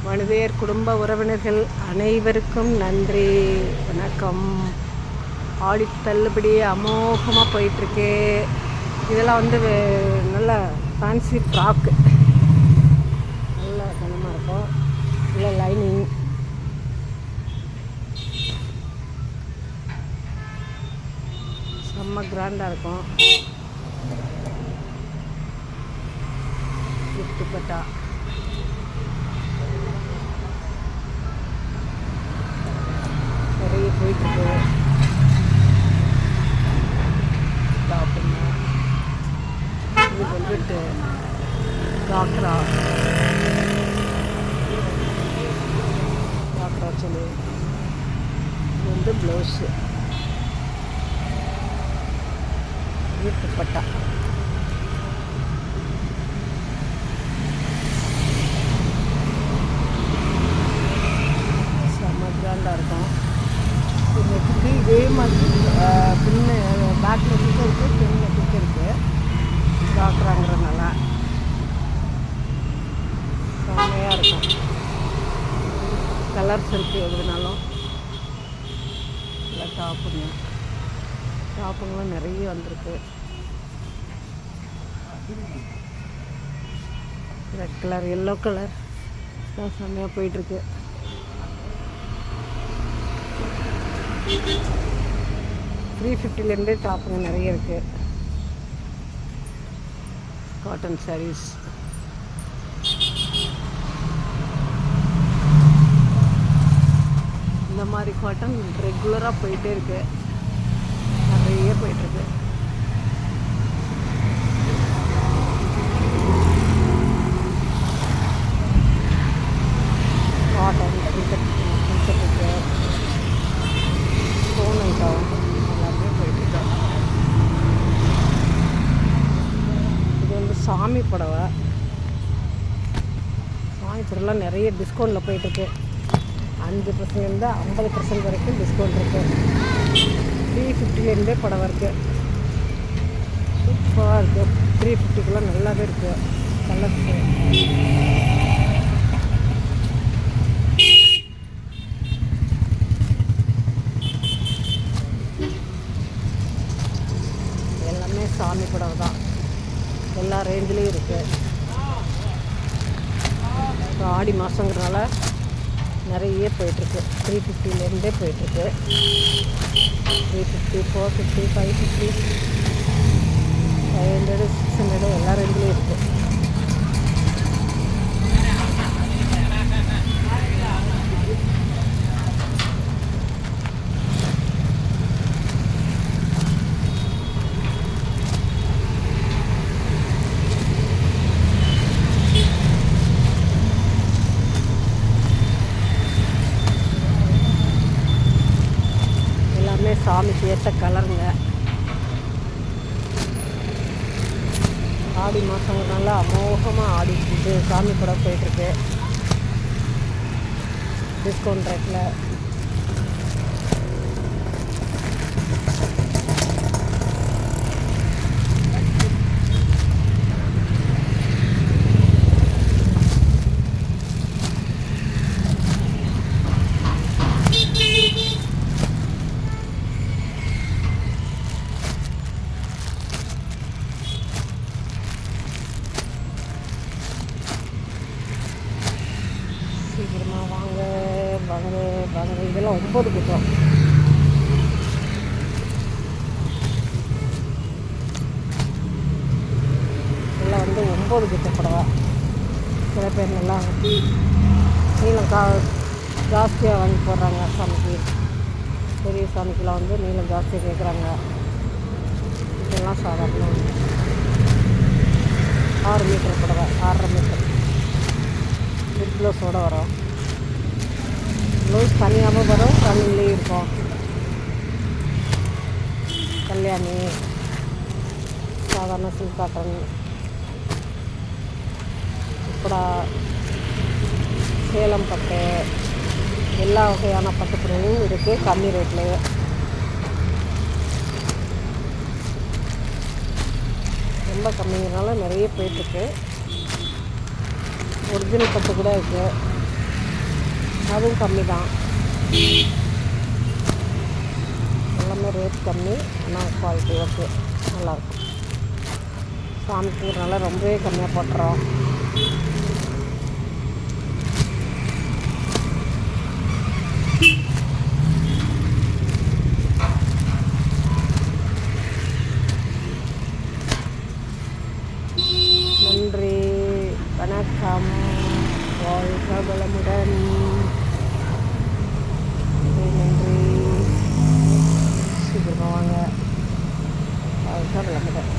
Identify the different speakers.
Speaker 1: மனிதர் குடும்ப உறவினர்கள் அனைவருக்கும் நன்றி, வணக்கம். ஆடி தள்ளுபடி அமோகமாக போயிட்டுருக்கு. இதெல்லாம் வந்து நல்ல ஃபேன்சி ஃப்ராக்கு, நல்ல கனமாக இருக்கும். நல்ல லைனிங், செம்ம கிராண்டாக இருக்கும். துப்பட்டா நிறைய போயிட்டுருக்கு. டாப்புங்க இது வந்துட்டு டாக்ரா சொல்லி இது வந்து ப்ளவுஸு, இது துப்பட்டா. செம்ம கிராண்டாக இருக்கும். நெட்டுக்கு இதே மாதிரி பின்ன பேக் நெட்டுக்கு இருக்குது, பின் நெட்டுக்கு இருக்குது. டாக்டராங்கிறதுனால செம்மையாக இருக்கும். கலர்ஸ் இருக்குது எதுனாலும். இல்லை டாப்புங்களும் நிறைய வந்திருக்கு. ரெட் கலர், எல்லோ கலர் செம்மையாக போயிட்டுருக்கு. 350 டாப்புங்க நிறைய இருக்குது. காட்டன் சாரீஸ், இந்த மாதிரி காட்டன் ரெகுலராக போயிட்டே இருக்கு, நிறைய போயிட்டுருக்கு. காட்டன் இருக்கு, ஸ்டோன் ஐட்டம் எல்லாமே போயிட்டுருக்கு. இது வந்து சாமி புடவை. சாமி புடவைலாம் நிறைய டிஸ்கவுண்ட்டில் போயிட்டுருக்கு. 5%லேருந்து 50% வரைக்கும் டிஸ்கவுண்ட் இருக்குது. 350லேருந்தே புடவை இருக்குது. சூப்பராக இருக்குது. 350க்குலாம் நல்லாவே இருக்குது. கலர்ஸு எல்லாமே சாமி புடவை தான், எல்லா ரேஞ்சிலையும் இருக்குது. இப்போ ஆடி மாதங்கிறதுனால நிறைய போயிட்டுருக்கு. 350லேருந்தே போயிட்டுருக்கு. 350, 450, 550, 500, 600 எல்லா ரேஞ்சிலையும் இருக்குது. சாமிக்கு ஏற்ற கலருங்க. ஆடி மாதங்கிறதுனால அமோகமாக ஆடி இது சாமி கூட போயிட்டுருக்கு டிஸ்கவுண்ட் ரேட்டில். சீக்கிரமாக வாங்க வாங்க வாங்க. இதெல்லாம் 9 குத்தம். இதெல்லாம் வந்து 9 குத்த புடவை. சில பேர் நல்லா நீளம் ஜாஸ்தியாக வாங்கி போடுறாங்க சாமிக்கு. பெரிய சாமிக்கெலாம் வந்து நீளம் ஜாஸ்தியாக கேட்குறாங்க. இதெல்லாம் சாதாரண 6 மீட்டர் புடவை, 6.5 மீட்டர் வித் ப்ளவுஸோடு வரும். ப்ளவுஸ் தனியாகவும் வரும், தனிலேயும் இருக்கும். கல்யாணி, சாதாரண சில்க் காட்டன், இப்படா சேலம் பட்டு, எல்லா வகையான பட்டுப்புடவையும் இருக்குது கம்மி ரேட்லேயே. ரொம்ப கம்மிங்கிறனால நிறைய போயிட்டுருக்கு. ஒரிஜினல் பட்டு கூட இருக்குது. அதுவும் கம்மி தான். எல்லாமே ரேட் கம்மி, ஆனால் குவாலிட்டி ஓகே, நல்லாயிருக்கும். சாமிக்குனால ரொம்பவே கம்மியாக போட்டுறோம். நன்றி, வணக்கம், வாழ்க வளமுடன். நன்றி, சீக்கிரமாக வாங்க, வாழ்க வளமுடன்.